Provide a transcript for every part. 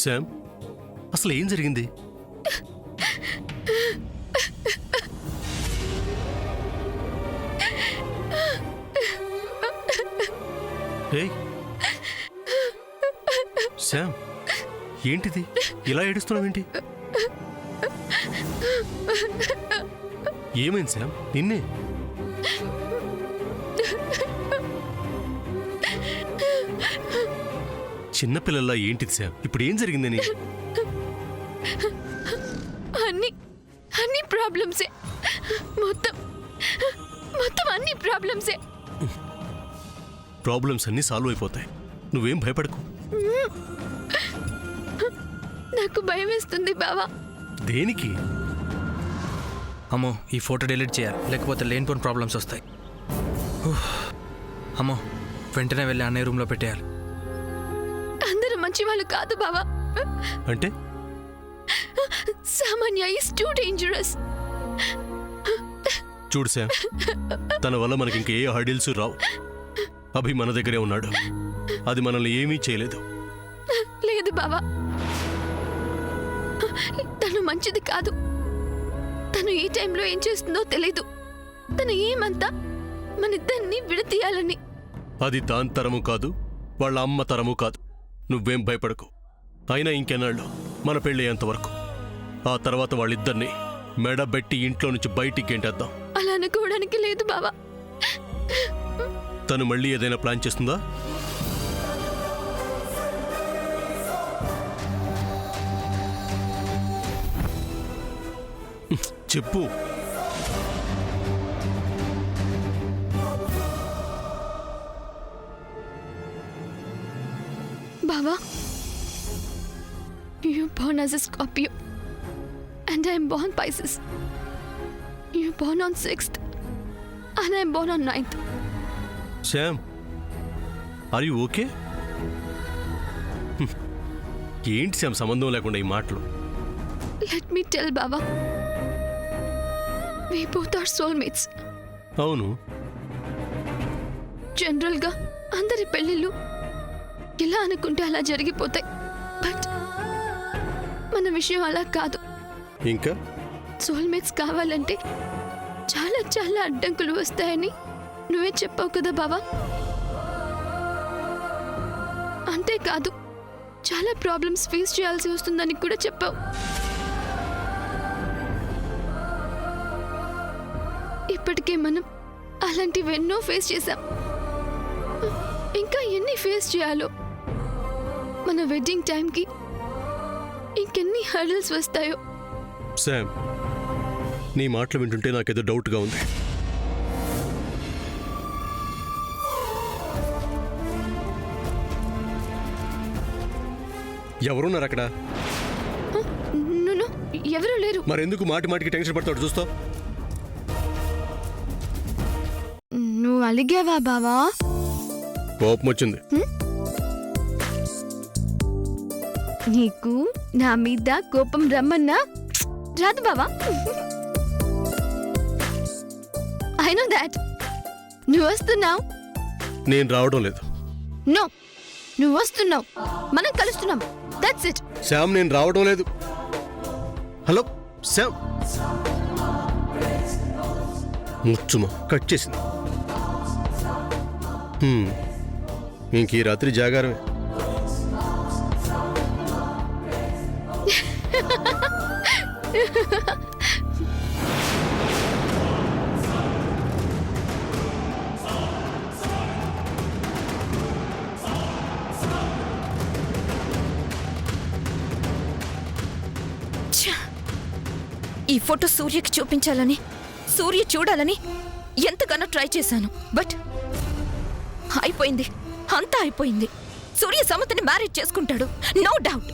Sam, అసలు ఏం జరిగింది? శామ్, ఏంటిది? ఇలా ఏడుస్తున్నావేంటి? ఏమైంది శామ్? నిన్నే చిన్నపిల్లల్లా ఏంటిది శామ్? ఇప్పుడు ఏం జరిగిందని? అన్ని ప్రాబ్లమ్సే, మొత్తం అన్ని ప్రాబ్లమ్సే. ప్రాబ్లమ్స్ అన్నీ సాల్వ్ అయిపోతాయి, నువ్వేం భయపడకు. నాకు భయం వేస్తుంది బావా. దేనికి? అమ్మో, ఈ ఫోటో డిలీట్ చేయాలి, లేకపోతే లేనిపోని ప్రాబ్లమ్స్ వస్తాయి. అమ్మో, వెంటనే వెళ్ళి అన్నయ్య రూమ్లో పెట్టేయాలి. అందరూ మంచి వాళ్ళు కాదు బావా. అంటే సామాన్య ఈస్ టూ డేంజరస్. చూడు శామ్, తన వల్ల మనకి ఇంక ఏ హర్డిల్స్ రావు. అభి మన దగ్గరే ఉన్నాడు, అది మనల్ని ఏమీ చేయలేదు. లేదు బావా, తను మంచిది కాదు. తను ఈ టైంలో ఏం చేస్తుందో తెలీదు. తను ఏమంతా మనిద్దరిని విడతీయాలని. అది దాని తరము కాదు, వాళ్ళ అమ్మ తరము కాదు. నువ్వేం భయపడకు. అయినా ఇంకెన్నాళ్ళు మన పెళ్ళయ్యేంతవరకు. ఆ తర్వాత వాళ్ళిద్దరిని మెడబెట్టి ఇంట్లో నుంచి బయటికి గెంటేద్దాం. అలా అనుకోవడానికి లేదు బావా. తను మళ్ళీ ఏదైనా ప్లాన్ చేస్తుందా? చెప్పు. బావా, you're born as a Scorpio and I'm born Pisces. You're born on 6th and I'm born on 9th. Sam, are you okay? ఏంటి శామ్ సంబంధం లేకుండా ఈ మాటలు? Let me tell Baba, we both are soulmates. అవును. జనరల్గా అందరి పెళ్ళిళ్ళు ఇలా అనుకుంటే అలా జరిగిపోతాయి. బట్ మన విషయం అలా కాదు. ఇంకా సోల్మేట్స్ కావాలంటే చాలా చాలా అడ్డంకులు వస్తాయని నువ్వే చెప్పావు కదా బావా. అంతేకాదు, చాలా ప్రాబ్లమ్స్ ఫేస్ చేయాల్సి వస్తుందని కూడా చెప్పావు. ఇప్పటికే మనం అలాంటివెన్నో ఫేస్ చేశాం. ఇంకా ఎన్ని ఫేస్ చేయాలో. మన వెడ్డింగ్ టైంకి ఇంకెన్ని హర్డల్స్ వస్తాయో. శామ్, నీ మాటలు వింటుంటే నాకేదో డౌట్గా ఉంది. ఎవరున్నారు అక్కడ? ఎవరు లేరు. మరెందుకు మాటి మాటికి టెన్షన్ పడతాడు చూస్తావు? నువ్వు అలిగావా బావా? కోపం వచ్చింది. నీకు నా మీద కోపం రమ్మన్నా రాదు బావా. I know that. నువ్వు వస్తున్నావు. నేను రావడం లేదు. నో, నువ్వు వస్తున్నావు. మనం కలుస్తున్నాం. That's it. శామ్, నేను రావడం లేదు. Hello Sam. ముచ్చుమా కట్ చేసింది. ఇంక ఈ రాత్రి జాగారమే. ఈ ఫోటో సూర్యకి చూపించాలని, సూర్య చూడాలని ఎంతగానో ట్రై చేశాను. బట్ అయిపోయింది, అంతా అయిపోయింది. సూర్య సమతని మ్యారేజ్ చేసుకుంటాడు, నో డౌట్.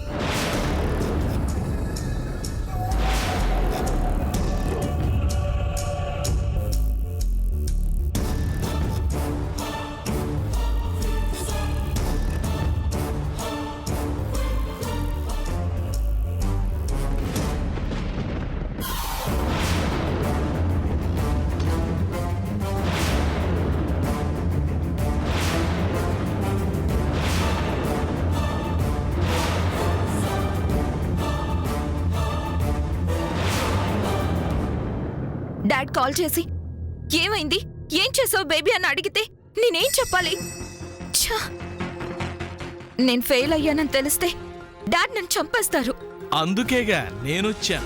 డాడ్ కాల్ చేసి ఏమైంది, ఏం చేసావు బేబీ అని అడిగితే నేనేం చెప్పాలి? ఛా! నేను ఫెయిల్ అయ్యానని తెలిస్తే డాడ్ నన్ను చంపేస్తారు. అందుకేగా నేనొచ్చా.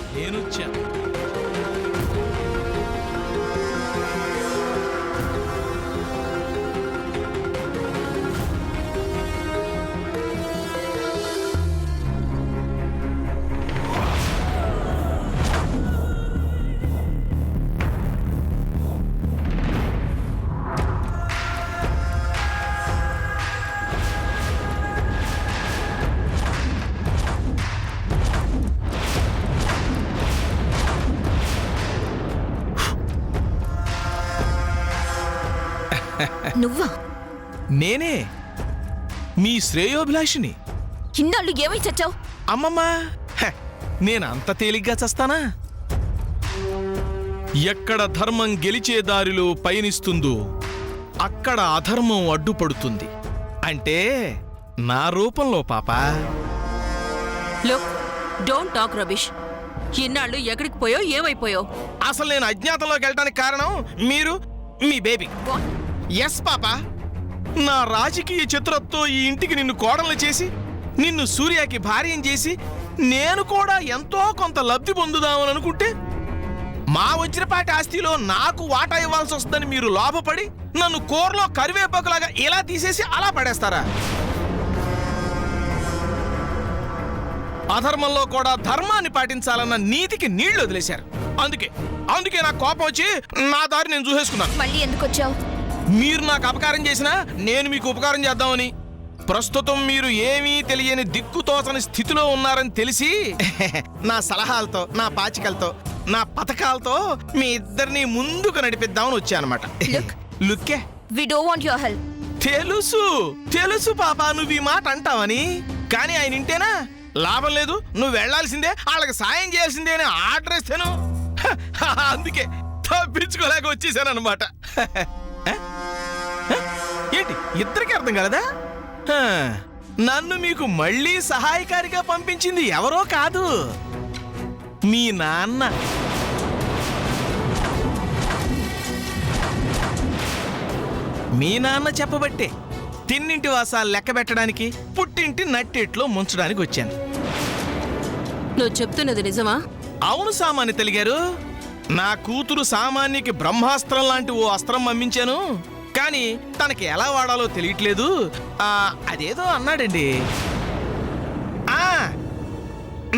నువ్వా? నేనే మీ శ్రేయోభిలాషిని. ఇన్నాళ్ళు ఏమై చచ్చావు? అమ్మమ్మా, నేనంత తేలిగ్గా చస్తానా? ఎక్కడ ధర్మం గెలిచే దారిలో పయనిస్తుందో అక్కడ అధర్మం అడ్డుపడుతుంది. అంటే నా రూపంలో పాపా. Look, don't talk rubbish. ఇన్నాళ్ళు ఎక్కడికి పోయో ఏమైపోయో? అసలు నేను అజ్ఞాతంలోకి వెళ్ళడానికి కారణం మీరు, మీ బేబీ. ఎస్ పాపా, నా రాజకీయ చతురత్తో ఈ ఇంటికి నిన్ను కోడలు చేసి నిన్ను సూర్యకి భార్యం చేసి నేను కూడా ఎంతో కొంత లబ్ధి పొందుదామని అనుకుంటే మా వజ్రపాటి ఆస్తిలో నాకు వాటా ఇవ్వాల్సి వస్తుందని మీరు లోపపడి నన్ను కూరలో కరివేపాకులాగా ఇలా తీసేసి అలా పడేస్తారా? అధర్మంలో కూడా ధర్మాన్ని పాటించాలన్న నీతికి నీళ్లు వదిలేశారు. అందుకే నాకు కోపం వచ్చి నా దారి నేను చూసేసుకున్నాను. మళ్ళీ ఎందుకు వచ్చావు? మీరు నాకు అపకారం చేసినా నేను మీకు ఉపకారం చేద్దామని. ప్రస్తుతం మీరు ఏమీ తెలియని దిక్కుతోచని స్థితిలో ఉన్నారని తెలిసి నా సలహాలతో, నా పాచికలతో, నా పథకాలతో మీ ఇద్దరిని ముందుకు నడిపిద్దామని వచ్చానమాట. లుక్కే, we don't want your help. తెలుసు పాపా, నువ్వు ఈ మాట అంటావని. కానీ ఆయన ఇంటేనా? లాభం లేదు, నువ్వు వెళ్లాల్సిందే, వాళ్ళకి సాయం చేయాల్సిందే అని ఆర్డర్ ఇస్తాను. అందుకే తప్పించుకోలేక వచ్చేసానమాట. ఏంటి, ఇద్దరికి అర్థం కలదా? నన్ను మీకు మళ్ళీ సహాయకారిగా పంపించింది ఎవరో కాదు, మీ నాన్న. మీ నాన్న చెప్పబట్టే తిన్నింటి వాసాలు లెక్క పెట్టడానికి, పుట్టింటి నట్టేట్లో ముంచడానికి వచ్చాను. నువ్వు చెప్తున్నది నిజమా? అవును సామాన్య తెలిగారు. నా కూతురు సామాన్యకి బ్రహ్మాస్త్రం లాంటి ఓ అస్త్రం పంపించాను. కానీ తనకి ఎలా వాడాలో తెలియట్లేదు. అదేదో అన్నాడండి.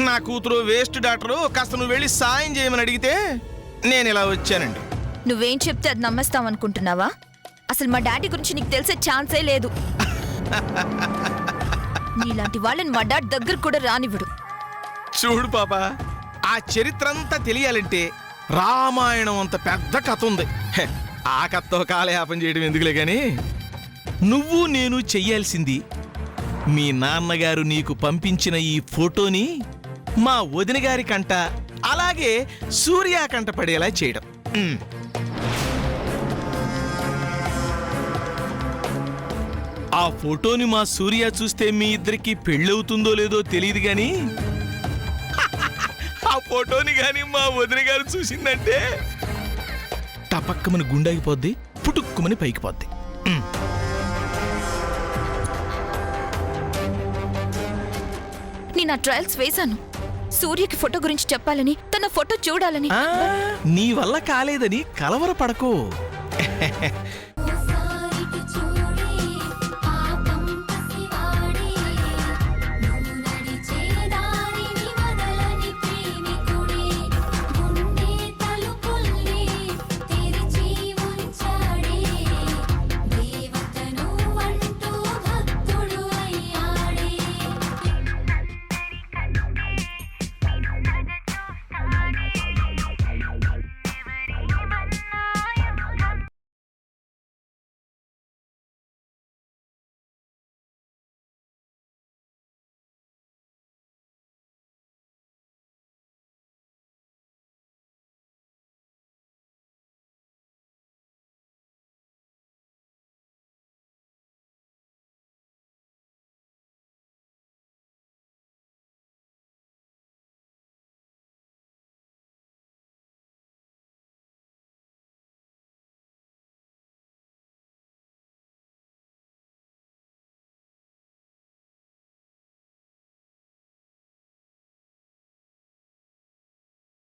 నా కూతురు వేస్ట్ డాక్టరు, కాస్త నువ్వు వెళ్ళి సాయం చేయమని అడిగితే నేను ఇలా వచ్చానండి. నువ్వేం చెప్తే అది నమ్మేస్తావనుకుంటున్నావా? అసలు మా డాడీ గురించి నీకు తెలిసే ఛాన్సే లేదు. నీలాంటి వాళ్ళని మా డాడీ దగ్గర కూడా రానివ్వడు. చూడు పాపా, ఆ చరిత్ర అంతా తెలియాలంటే రామాయణం అంత పెద్ద కథ ఉంది. ఆ కథతో కాలయాపన చేయడం ఎందుకులే గాని, నువ్వు నేను చెయ్యాల్సింది మీ నాన్నగారు నీకు పంపించిన ఈ ఫోటోని మా వదిన గారి కంట, అలాగే సూర్య కంట పడేలా చేయడం. ఆ ఫోటోని మా సూర్య చూస్తే మీ ఇద్దరికి పెళ్ళవుతుందో లేదో తెలియదు గాని, ఆ ఫోటోని గాని మా వదిన గారు చూసిందంటే టపక్కమని గుండాగిపోద్ది, పుటుక్కుమని పైకి పోద్ది. నేను ఆ ట్రయల్స్ వేశాను. సూర్యకి ఫోటో గురించి చెప్పాలని, తన ఫోటో చూడాలని. నీ వల్ల కాలేదని కలవరపడకు.